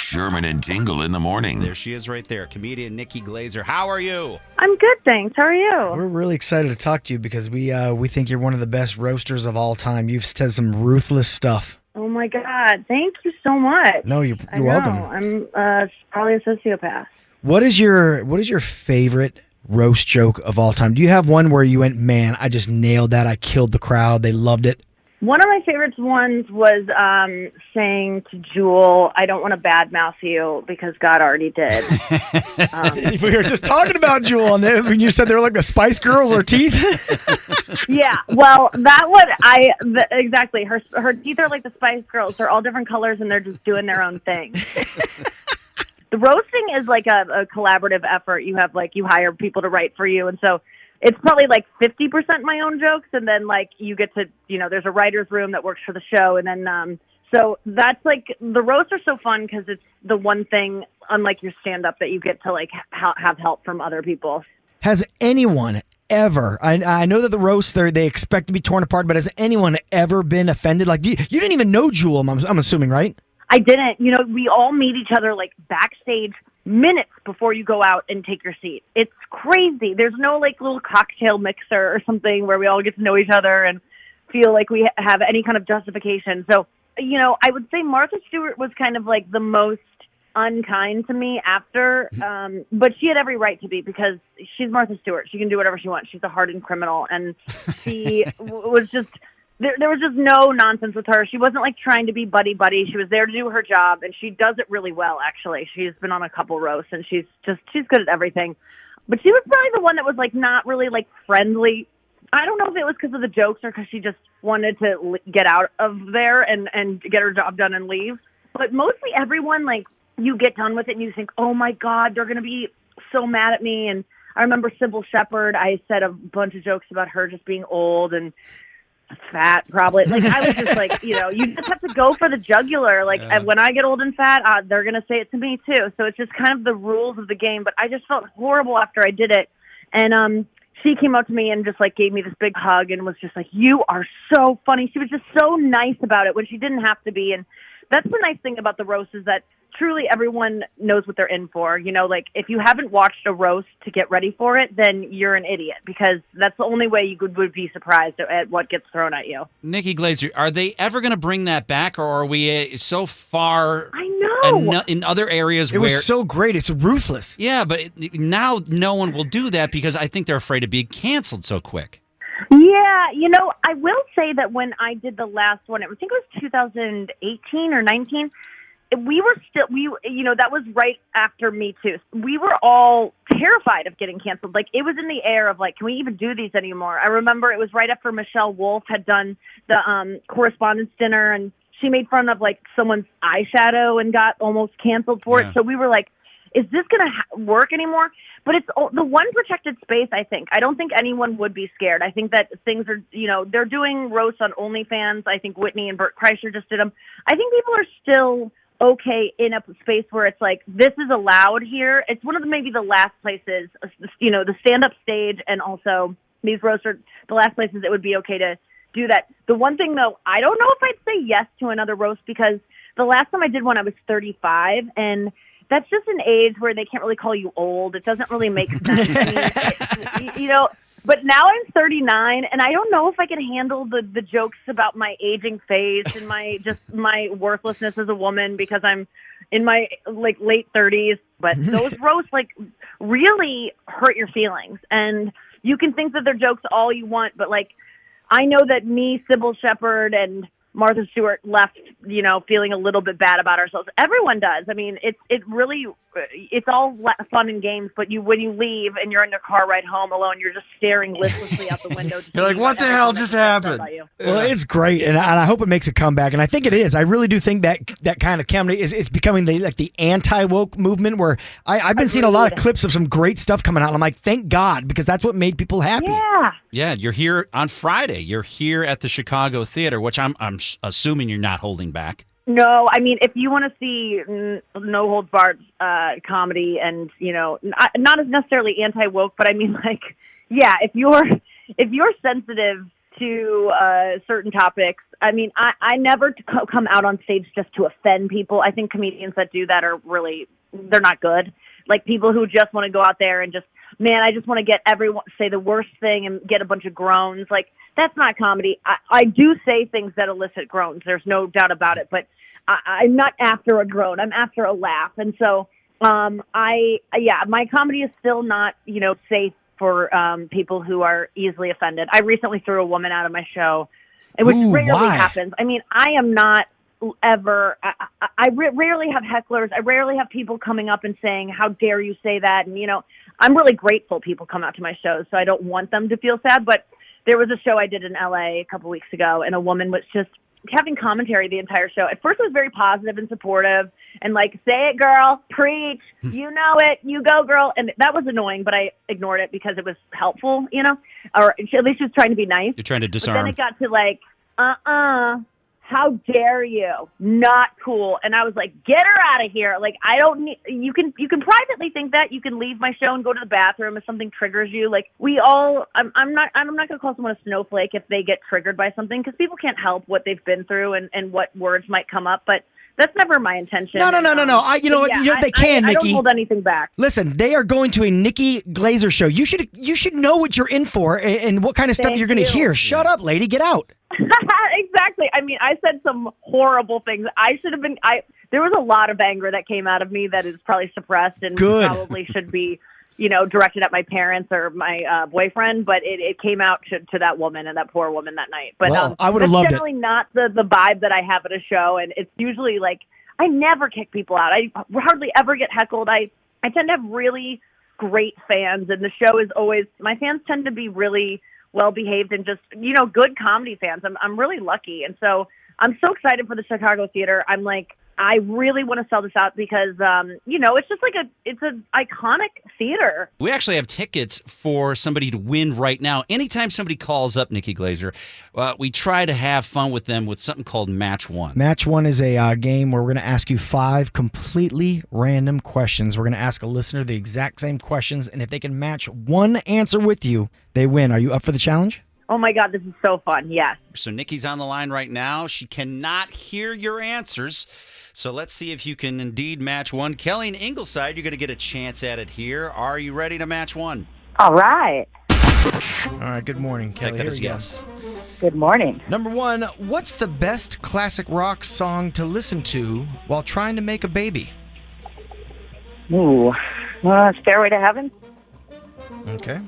Sherman and Tingle in the morning. There she is right there, comedian Nikki Glaser. How are you? I'm good, thanks. How are you? We're really excited to talk to you because we think you're one of the best roasters of all time. You've said some ruthless stuff. Oh, my God. Thank you so much. No, you're I know. welcome. I'm probably a sociopath. What is your favorite roast joke of all time? Do you have one where you went, man, I just nailed that. I killed the crowd. They loved it. One of my favorite ones was saying to Jewel, I don't want to badmouth you because God already did. We were just talking about Jewel, and when you said they were like the Spice Girls or teeth. Yeah, well, that one, exactly. Her teeth are like the Spice Girls. They're all different colors, and they're just doing their own thing. The roasting is like a collaborative effort. You hire people to write for you, and so it's probably like 50% my own jokes, and then like you get to, there's a writer's room that works for the show, and then so that's like the roasts are so fun because it's the one thing, unlike your stand-up, that you get to like have help from other people. Has anyone ever? I know that the roasts they expect to be torn apart, but has anyone ever been offended? Like you didn't even know Jewel, I'm assuming, right? I didn't. We all meet each other like backstage minutes before you go out and take your seat. It's crazy. There's no like little cocktail mixer or something where we all get to know each other and feel like we have any kind of justification. So, I would say Martha Stewart was kind of like the most unkind to me after, but she had every right to be because she's Martha Stewart. She can do whatever she wants. She's a hardened criminal, and she was just... There was just no nonsense with her. She wasn't like trying to be buddy. She was there to do her job, and she does it really well, actually. She's been on a couple roasts, and she's good at everything. But she was probably the one that was like not really like friendly. I don't know if it was because of the jokes or because she just wanted to get out of there and get her job done and leave. But mostly everyone, like, you get done with it and you think, oh my God, they're going to be so mad at me. And I remember Sybil Shepherd, I said a bunch of jokes about her just being old and fat, probably. Like, I was just like, you just have to go for the jugular. Like, when I get old and fat, they're going to say it to me too. So it's just kind of the rules of the game. But I just felt horrible after I did it. And she came up to me and just like gave me this big hug and was just like, you are so funny. She was just so nice about it when she didn't have to be. And that's the nice thing about the roast is that truly everyone knows what they're in for. Like if you haven't watched a roast to get ready for it, then you're an idiot because that's the only way you would be surprised at what gets thrown at you. Nikki Glaser, are they ever going to bring that back, or are we so far? I know. In other areas it was so great. It's ruthless. Yeah, but now no one will do that because I think they're afraid of being canceled so quick. Yeah, I will say that when I did the last one, I think it was 2018 or 19, that was right after Me Too. We were all terrified of getting canceled. Like, it was in the air of, like, can we even do these anymore? I remember it was right after Michelle Wolf had done the Correspondence Dinner, and she made fun of, like, someone's eyeshadow and got almost canceled for it. So we were like, is this going to work anymore? But it's the one protected space, I think. I don't think anyone would be scared. I think that things are, they're doing roasts on OnlyFans. I think Whitney and Bert Kreischer just did them. I think people are still okay in a space where it's like, this is allowed here. It's one of maybe the last places, the stand-up stage, and also these roasts are the last places it would be okay to do that. The one thing, though, I don't know if I'd say yes to another roast because the last time I did one, I was 35, and that's just an age where they can't really call you old. It doesn't really make sense. But now I'm 39, and I don't know if I can handle the jokes about my aging face and my worthlessness as a woman because I'm in my late 30s. But those roasts really hurt your feelings, and you can think that they're jokes all you want, but I know that me, Sybil Shepherd, and Martha Stewart left, feeling a little bit bad about ourselves. Everyone does. I mean, it's all fun and games, but when you leave and you're in your car ride home alone, you're just staring listlessly out the window. You're like, what the hell just happened? Well, it's great, and I hope it makes a comeback, and I think it is. I really do think that kind of comedy is becoming the anti-woke movement where I've been seeing a lot of clips of some great stuff coming out, and I'm like, thank God, because that's what made people happy. Yeah. Yeah, you're here on Friday. You're here at the Chicago Theater, which I'm assuming you're not holding back. No, I mean, if you want to see no holds barred comedy, and not as necessarily anti woke, but I mean, if you're sensitive to certain topics. I mean, I never come out on stage just to offend people. I think comedians that do that are they're not good. Like people who just want to go out there and just, man, I just want to get everyone say the worst thing and get a bunch of groans. Like, that's not comedy. I do say things that elicit groans. There's no doubt about it. But I'm not after a groan. I'm after a laugh. And so, my comedy is still not, safe for people who are easily offended. I recently threw a woman out of my show, which rarely happens. I mean, I am not ever. I rarely have hecklers. I rarely have people coming up and saying, "How dare you say that?" And I'm really grateful people come out to my shows, so I don't want them to feel sad. But there was a show I did in LA a couple weeks ago, and a woman was just having commentary the entire show. At first, it was very positive and supportive, and like, "Say it, girl, preach, you know it, you go, girl." And that was annoying, but I ignored it because it was helpful, or at least she was trying to be nice. You're trying to disarm. But then it got to like, how dare you? Not cool. And I was like, get her out of here. Like, I don't need, you can privately think that. You can leave my show and go to the bathroom if something triggers you. Like, I'm not going to call someone a snowflake if they get triggered by something, because people can't help what they've been through and what words might come up. But that's never my intention. No. You know what? They can, Nikki. I don't hold anything back. Listen, they are going to a Nikki Glaser show. You should know what you're in for and what kind of stuff you're going to hear. Shut up, lady. Get out. Exactly. I mean, I said some horrible things. There was a lot of anger that came out of me that is probably suppressed and probably should be, directed at my parents or my boyfriend. But it came out to that woman and that poor woman that night. But I would have loved it. That's generally not the vibe that I have at a show. And it's usually like, I never kick people out. I hardly ever get heckled. I tend to have really great fans, and the show is always, my fans tend to be really well-behaved and just, good comedy fans. I'm really lucky. And so I'm so excited for the Chicago Theater. I'm like, I really want to sell this out because, it's just like it's an iconic theater. We actually have tickets for somebody to win right now. Anytime somebody calls up Nikki Glaser, we try to have fun with them with something called Match One. Match One is a game where we're going to ask you 5 completely random questions. We're going to ask a listener the exact same questions, and if they can match one answer with you, they win. Are you up for the challenge? Oh, my God, this is so fun. Yes. So Nikki's on the line right now. She cannot hear your answers. So let's see if you can indeed match one. Kelly in Ingleside, you're going to get a chance at it here. Are you ready to match one? All right. All right, good morning, Kelly. Take that as yes. Good morning. Number 1, what's the best classic rock song to listen to while trying to make a baby? Ooh, Stairway to Heaven. Okay.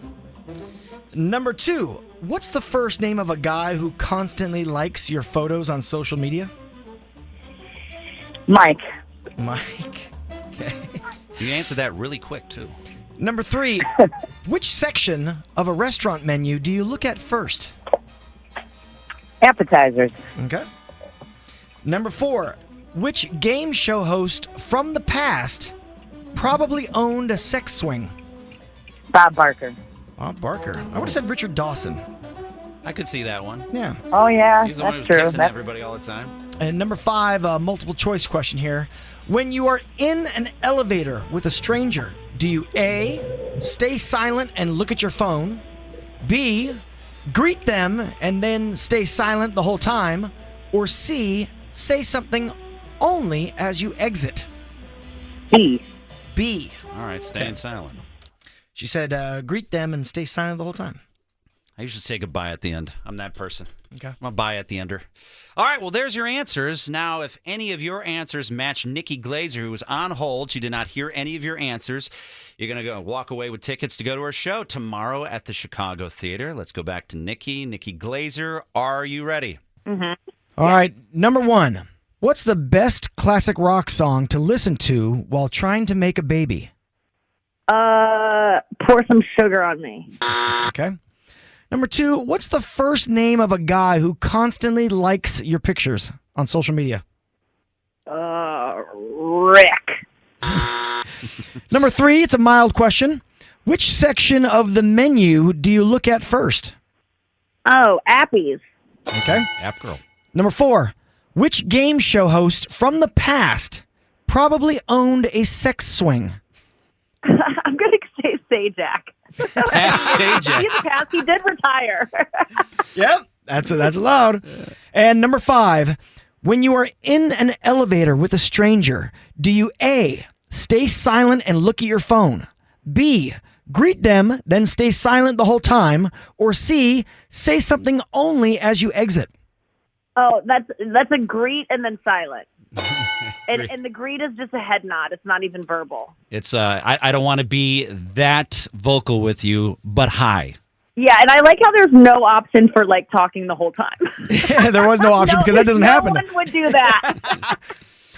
Number 2, what's the first name of a guy who constantly likes your photos on social media? Mike. Okay. You answered that really quick, too. Number 3, which section of a restaurant menu do you look at first? Appetizers. Okay. Number 4, which game show host from the past probably owned a sex swing? Bob Barker. Bob Barker. I would have said Richard Dawson. I could see that one. Yeah. Oh, yeah, He's the one who was that's true. kissing everybody all the time. And number 5, a multiple choice question here. When you are in an elevator with a stranger, do you A, stay silent and look at your phone, B, greet them and then stay silent the whole time, or C, say something only as you exit? B. All right, staying silent. She said greet them and stay silent the whole time. I usually say goodbye at the end. I'm that person. Okay. I'm a bye at the ender. All right, well, there's your answers. Now, if any of your answers match Nikki Glaser, who was on hold, she did not hear any of your answers, you're going to go walk away with tickets to go to her show tomorrow at the Chicago Theater. Let's go back to Nikki. Nikki Glaser, are you ready? Mm-hmm. All right, number 1. What's the best classic rock song to listen to while trying to make a baby? Pour Some Sugar on Me. Okay. Number 2, what's the first name of a guy who constantly likes your pictures on social media? Rick. Number 3, it's a mild question. Which section of the menu do you look at first? Oh, Appies. Okay. App girl. Number 4, which game show host from the past probably owned a sex swing? I'm going to say Sajak. Pat Sajak. He's a past. He did retire. Yep. That's allowed. And number 5, when you are in an elevator with a stranger, do you A, stay silent and look at your phone, B, greet them, then stay silent the whole time, or C, say something only as you exit? Oh, that's a greet and then silent. And the greet is just a head nod. It's not even verbal. It's I don't want to be that vocal with you, but hi. Yeah, and I like how there's no option for like talking the whole time. Yeah, there was no option because that doesn't happen. No one would do that.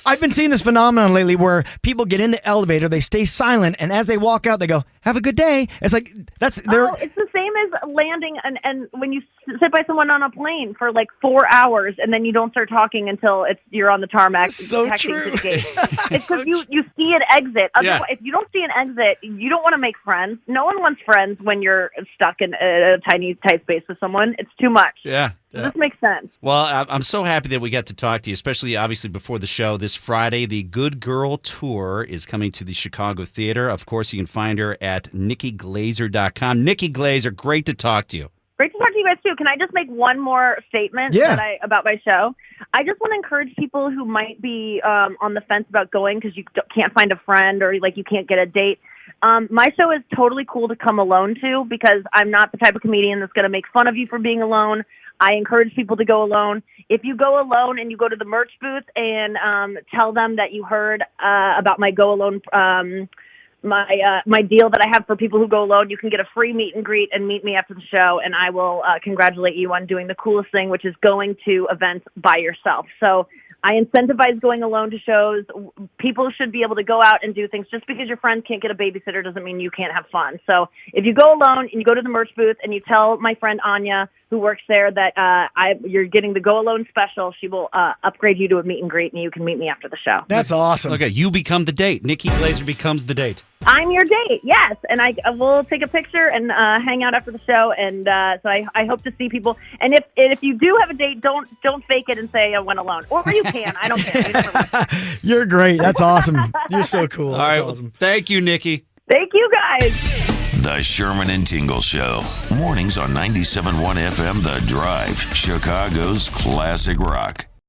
I've been seeing this phenomenon lately where people get in the elevator, they stay silent, and as they walk out, they go, "Have a good day." It's like it's the same as landing and when you sit by someone on a plane for like 4 hours and then you don't start talking until you're on the tarmac. So texting true. to the gate. It's because you see an exit. Otherwise, if you don't see an exit, you don't want to make friends. No one wants friends when you're stuck in a tiny, tight space with someone. It's too much. Yeah. This makes sense. Well, I'm so happy that we got to talk to you, especially obviously before the show this Friday. The Good Girl Tour is coming to the Chicago Theater. Of course, you can find her at nikkiglaser.com. Nikki Glaser, great to talk to you. Great to talk to you guys, too. Can I just make one more statement about my show? I just want to encourage people who might be on the fence about going because you can't find a friend or like you can't get a date. My show is totally cool to come alone to because I'm not the type of comedian that's going to make fun of you for being alone. I encourage people to go alone. If you go alone and you go to the merch booth and tell them that you heard about my go alone, my deal that I have for people who go alone, you can get a free meet and greet and meet me after the show, and I will congratulate you on doing the coolest thing, which is going to events by yourself. So I incentivize going alone to shows. People should be able to go out and do things. Just because your friends can't get a babysitter doesn't mean you can't have fun. So if you go alone and you go to the merch booth and you tell my friend Anya, who works there, that you're getting the Go Alone special, she will upgrade you to a meet and greet, and you can meet me after the show. That's awesome. Okay, you become the date. Nikki Glaser becomes the date. I'm your date, yes. And I will take a picture and hang out after the show. And so I hope to see people. And if you do have a date, don't fake it and say I went alone. Or you can. I don't care. You're great. That's awesome. You're so cool. All right, That's awesome. well, thank you, Nikki. Thank you, guys. The Sherman and Tingle Show. Mornings on 97.1 FM The Drive, Chicago's classic rock.